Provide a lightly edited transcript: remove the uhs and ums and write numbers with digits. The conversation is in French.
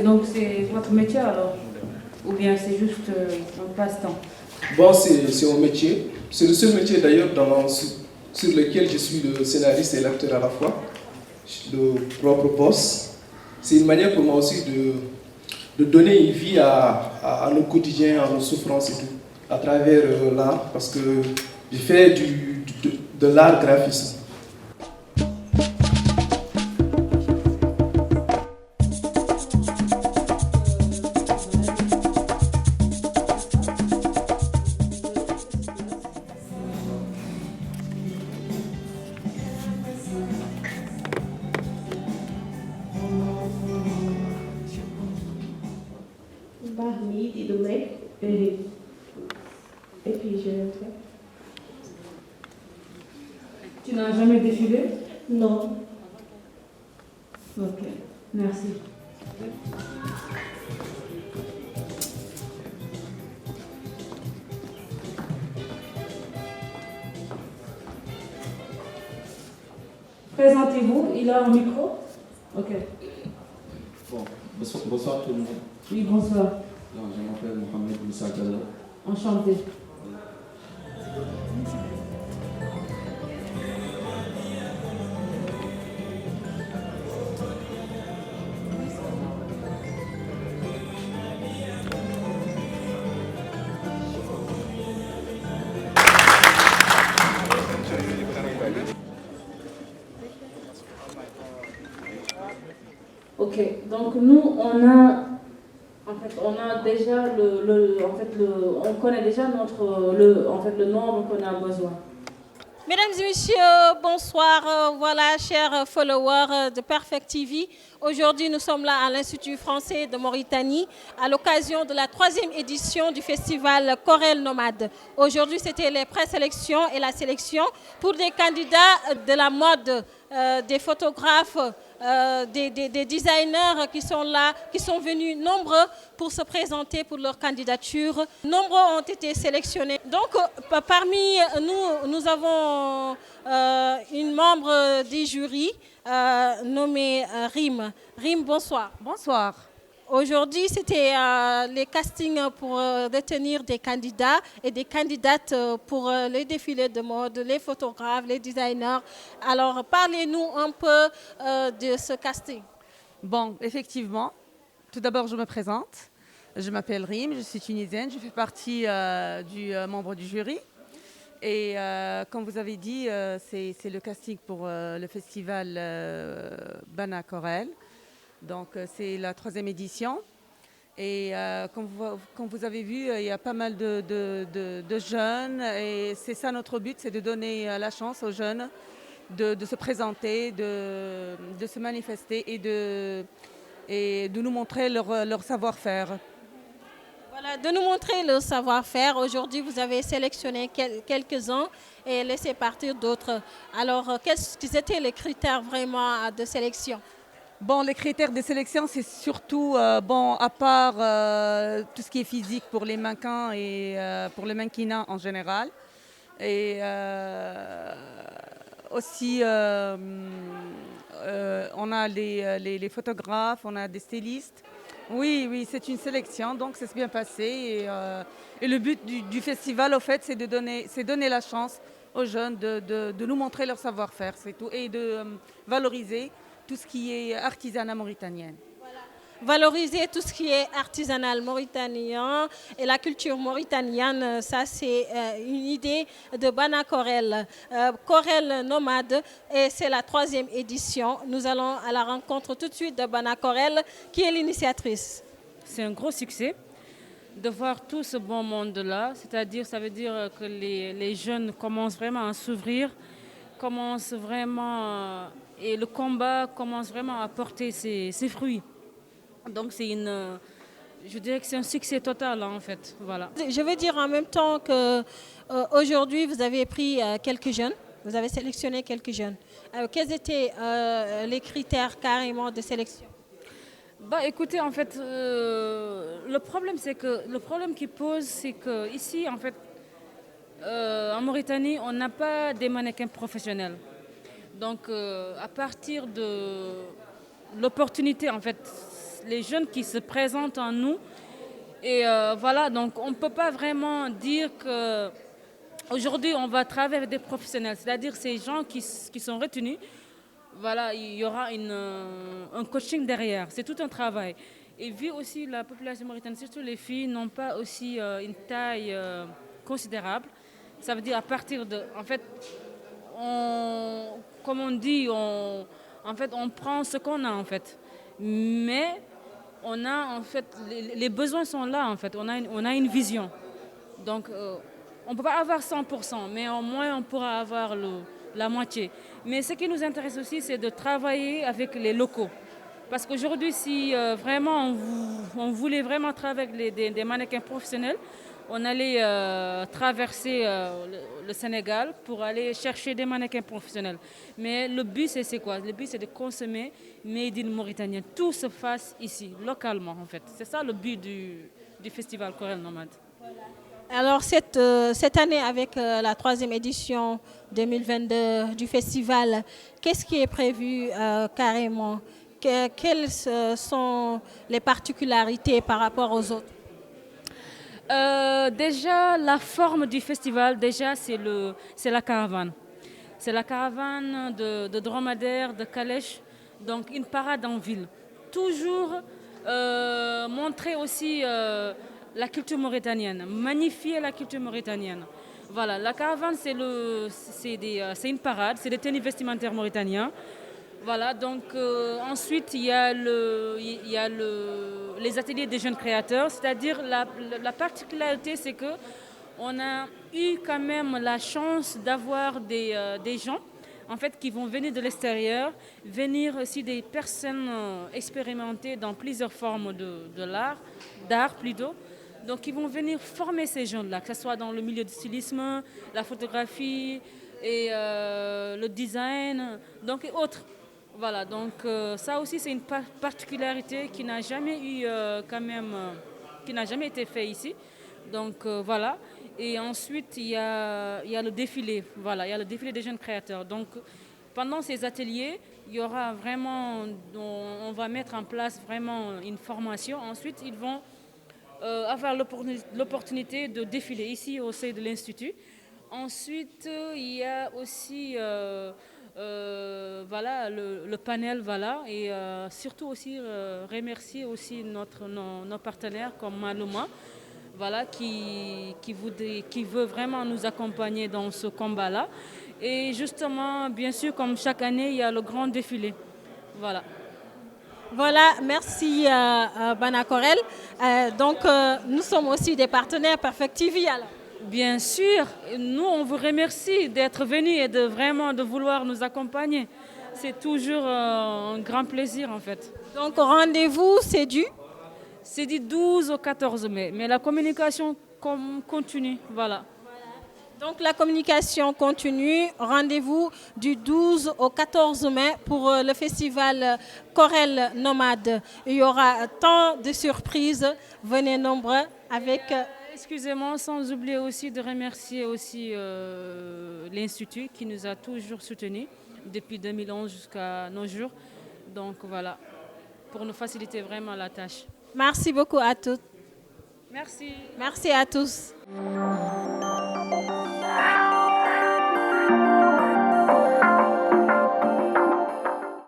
donc c'est votre métier alors? Ou bien c'est juste un passe-temps? Bon, c'est mon métier. C'est le seul métier d'ailleurs sur lequel je suis le scénariste et l'acteur à la fois. Le propre boss. C'est une manière pour moi aussi de donner une vie à nos quotidiens, à nos souffrances et tout, à travers l'art, parce que je fais de l'art graphisme. Et puis je fais. Tu n'as jamais défilé? Non. Ok, merci. Présentez-vous, il a un micro? Ok. Bon, bonsoir tout le monde. Oui, bonsoir. Donc, je m'appelle Mohamed Moussa Diallo. Enchanté. Ok, donc nous on a déjà on connaît déjà le nombre qu'on a besoin. Mesdames et messieurs, bonsoir. Voilà, chers followers de Perfect TV. Aujourd'hui, nous sommes là à l'Institut français de Mauritanie à l'occasion de la 3e édition du festival Corel Nomade. Aujourd'hui, c'était les présélections et la sélection pour des candidats de la mode, des photographes, des designers qui sont là, qui sont venus nombreux pour se présenter pour leur candidature. Nombreux ont été sélectionnés. Donc, parmi nous avons une membre du jury nommée Rim. Rim, bonsoir. Bonsoir. Aujourd'hui, c'était les castings pour détenir des candidats et des candidates pour les défilés de mode, les photographes, les designers. Alors, parlez-nous un peu de ce casting. Bon, effectivement, tout d'abord, je me présente. Je m'appelle Rim, je suis tunisienne, je fais partie du membre du jury. Et comme vous avez dit, c'est le casting pour le festival Bana Corel. Donc c'est la 3e édition. Et comme vous avez vu, il y a pas mal de jeunes. Et c'est ça notre but, c'est de donner la chance aux jeunes de se présenter, de se manifester et de nous montrer leur savoir-faire. Voilà, de nous montrer le savoir-faire. Aujourd'hui, vous avez sélectionné quelques-uns et laissé partir d'autres. Alors, quels étaient les critères vraiment de sélection? Bon, les critères de sélection, c'est surtout, à part tout ce qui est physique pour les mannequins et pour le mannequinat en général. Et aussi, on a les photographes, on a des stylistes. Oui, c'est une sélection, donc ça s'est bien passé. Et le but du festival, au fait, c'est donner la chance aux jeunes de nous montrer leur savoir-faire, c'est tout, et de valoriser tout ce qui est artisanat mauritanien. Valoriser tout ce qui est artisanal mauritanien et la culture mauritanienne, ça c'est une idée de Bana Corel, Corel Nomade, et c'est la 3e édition. Nous allons à la rencontre tout de suite de Bana Corel, qui est l'initiatrice. C'est un gros succès de voir tout ce bon monde-là, c'est-à-dire, ça veut dire que les jeunes commencent vraiment à s'ouvrir, commencent vraiment, et le combat commence vraiment à porter ses fruits. Donc je dirais que c'est un succès total en fait, voilà. Je veux dire en même temps que aujourd'hui vous avez pris quelques jeunes, vous avez sélectionné quelques jeunes. Quels étaient les critères carrément de sélection? Bah écoutez, en fait, le problème qui pose, c'est que ici en fait, en Mauritanie, on n'a pas des mannequins professionnels. Donc à partir de l'opportunité en fait, les jeunes qui se présentent en nous. Et voilà, donc on ne peut pas vraiment dire qu'aujourd'hui on va travailler avec des professionnels, c'est-à-dire ces gens qui sont retenus. Voilà, il y aura un coaching derrière, c'est tout un travail. Et vu aussi la population mauritanienne, surtout les filles, n'ont pas aussi une taille considérable. Ça veut dire à partir de... En fait, comme on dit, on prend ce qu'on a en fait. Mais on a en fait, les besoins sont là en fait, on a une vision. Donc on ne peut pas avoir 100%, mais au moins on pourra avoir la moitié. Mais ce qui nous intéresse aussi, c'est de travailler avec les locaux. Parce qu'aujourd'hui, si vraiment on voulait vraiment travailler avec des mannequins professionnels, on allait traverser le Sénégal pour aller chercher des mannequins professionnels. Mais le but, c'est quoi? Le but, c'est de consommer Made in Mauritanie. Tout se fasse ici, localement, en fait. C'est ça le but du festival Corel Nomade. Alors, cette année, avec la 3e édition 2022 du festival, qu'est-ce qui est prévu carrément? Quelles sont les particularités par rapport aux autres? Déjà, la forme du festival, c'est la caravane. C'est la caravane de dromadaires, de calèches, donc une parade en ville. Toujours montrer aussi la culture mauritanienne, magnifier la culture mauritanienne. Voilà, la caravane, c'est une parade, c'est des tenues vestimentaires mauritaniens. Voilà, donc ensuite il y a les ateliers des jeunes créateurs, c'est-à-dire la particularité, c'est que on a eu quand même la chance d'avoir des gens en fait qui vont venir de l'extérieur, venir aussi des personnes expérimentées dans plusieurs formes d'art plutôt. Donc ils vont venir former ces jeunes-là, que ce soit dans le milieu du stylisme, la photographie et le design, donc et autres. Voilà, donc ça aussi c'est une particularité qui n'a jamais eu qui n'a jamais été fait ici. Donc voilà. Et ensuite il y a le défilé. Voilà, il y a le défilé des jeunes créateurs. Donc pendant ces ateliers, il y aura vraiment, on va mettre en place vraiment une formation. Ensuite ils vont avoir l'opportunité de défiler ici au sein de l'Institut. Ensuite il y a aussi voilà, le panel, voilà, et surtout aussi remercier aussi nos partenaires comme Maluma, voilà, qui veut vraiment nous accompagner dans ce combat-là. Et justement, bien sûr, comme chaque année, il y a le grand défilé. Voilà. Voilà, merci Bana Corel. Donc nous sommes aussi des partenaires Perfect TV alors. Bien sûr, nous on vous remercie d'être venus et de vouloir nous accompagner. C'est toujours un grand plaisir en fait. Donc rendez-vous, c'est du 12 au 14 mai, mais la communication continue, voilà. Donc la communication continue, rendez-vous du 12 au 14 mai pour le festival Corel Nomade. Il y aura tant de surprises, venez nombreux avec... Excusez-moi, sans oublier aussi de remercier aussi l'Institut qui nous a toujours soutenus depuis 2011 jusqu'à nos jours. Donc voilà, pour nous faciliter vraiment la tâche. Merci beaucoup à toutes. Merci. Merci à tous.